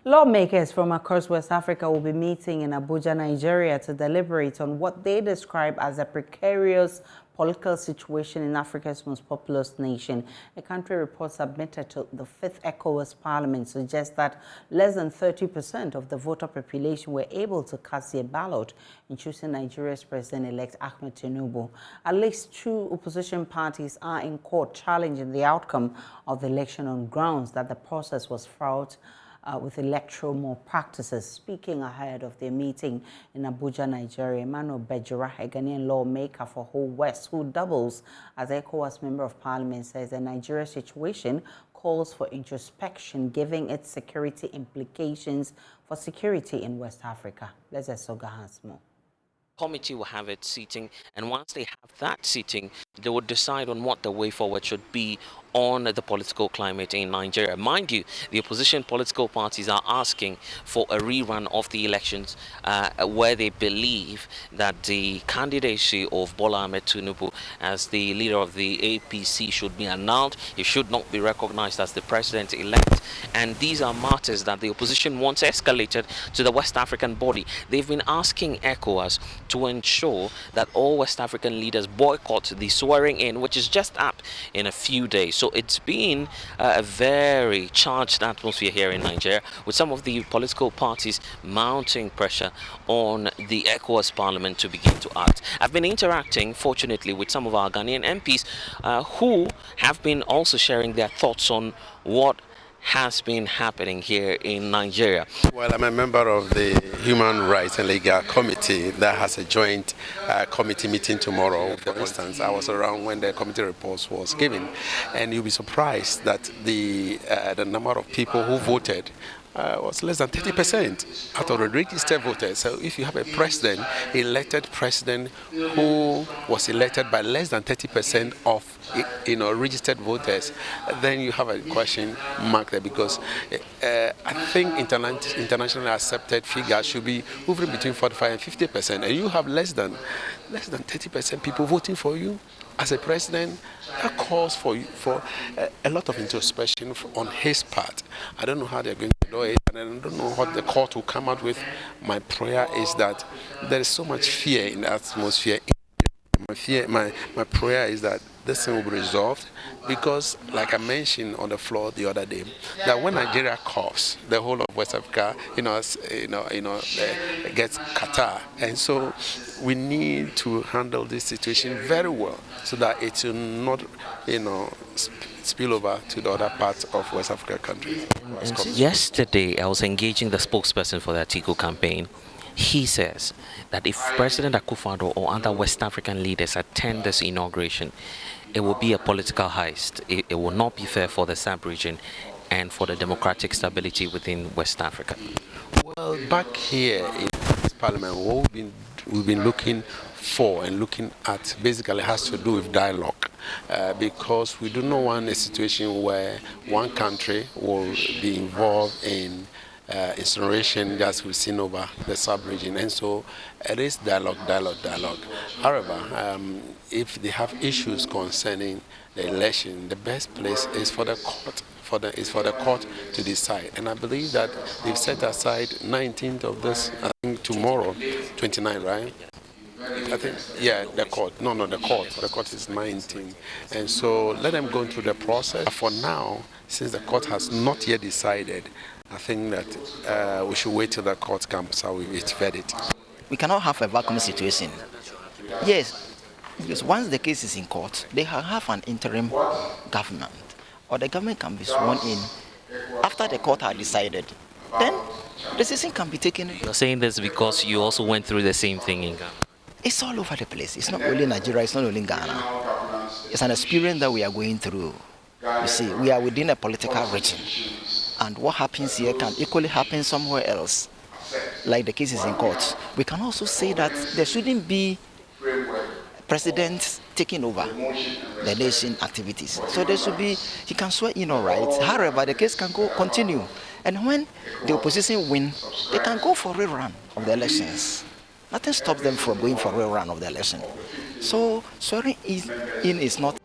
Lawmakers from across West Africa will be meeting in Abuja, Nigeria to deliberate on what they describe as a precarious political situation in Africa's most populous nation. A country report submitted to the 5th ECOWAS Parliament suggests that less than 30% of the voter population were able to cast their ballot in choosing Nigeria's president-elect Ahmed Tinubu. At least 2 opposition parties are in court challenging the outcome of the election on grounds that the process was fraught with electoral malpractices. Speaking ahead of their meeting in Abuja, Nigeria, Emmanuel Bejira, a Ghanaian lawmaker for Whole West, who doubles as ECOWAS Member of Parliament, says the Nigeria situation calls for introspection, given its security implications for security in West Africa. Let's Soga has more. Committee will have its sitting, and once they have that sitting, they will decide on what the way forward should be on the political climate in Nigeria. Mind you, the opposition political parties are asking for a rerun of the elections where they believe that the candidacy of Bola Ahmed Tinubu as the leader of the APC should be annulled. He should not be recognized as the president-elect. And these are matters that the opposition wants escalated to the West African body. They've been asking ECOWAS to ensure that all West African leaders boycott the swearing in, which is just up in a few days. So it's been a very charged atmosphere here in Nigeria, with some of the political parties mounting pressure on the ECOWAS Parliament to begin to act. I've been interacting, fortunately, with some of our Ghanaian MPs who have been also sharing their thoughts on what has been happening here in Nigeria. Well, I'm a member of the Human Rights and Legal Committee that has a joint committee meeting tomorrow. For instance, I was around when the committee report was given, and you'll be surprised that the number of people who voted was less than 30% out of the registered voters. So if you have a president, elected president, who was elected by less than 30% of registered voters, then you have a question mark there, because I think internationally accepted figures should be hovering between 45 and 50%, and you have less than 30% people voting for you as a president. That calls for a lot of introspection on his part. I don't know how they're going to do it, and I don't know what the court will come out with. My prayer is that there is so much fear in the atmosphere. My prayer is that this thing will be resolved, because, like I mentioned on the floor the other day, that when Nigeria coughs, the whole of West Africa, gets Qatar, and so we need to handle this situation very well, so that it will not, spill over to the other parts of West Africa countries. Yesterday, I was engaging the spokesperson for the Atiku campaign. He says that if President Akufo-Addo or other West African leaders attend this inauguration, it will be a political heist. It will not be fair for the sub-region and for the democratic stability within West Africa. Well, back here in this Parliament, what we've been looking for and looking at basically has to do with dialogue, because we do not want a situation where one country will be involved in incineration, as we've seen over the sub-region, and so it is dialogue. However, if they have issues concerning the election, the best place is for the court. For the court to decide, and I believe that they've set aside 19th of this, I think tomorrow, 29, right? I think, yeah, the court. No, the court. The court is 19, and so let them go through the process. For now, since the court has not yet decided, I think that we should wait till the court comes out with its verdict. We cannot have a vacuum situation. Yes, because once the case is in court, they have an interim government, or the government can be sworn in after the court has decided. Then the decision can be taken. You're saying this because you also went through the same thing in Ghana? It's all over the place. It's not only Nigeria, it's not only Ghana. It's an experience that we are going through. You see, we are within a political region, and what happens here can equally happen somewhere else, like the cases in court. We can also say that there shouldn't be presidents taking over the nation activities. So there should be, he can swear in, all right. However, the case can continue. And when the opposition win, they can go for a rerun of the elections. Nothing stops them from going for a rerun of the election. So swearing in is not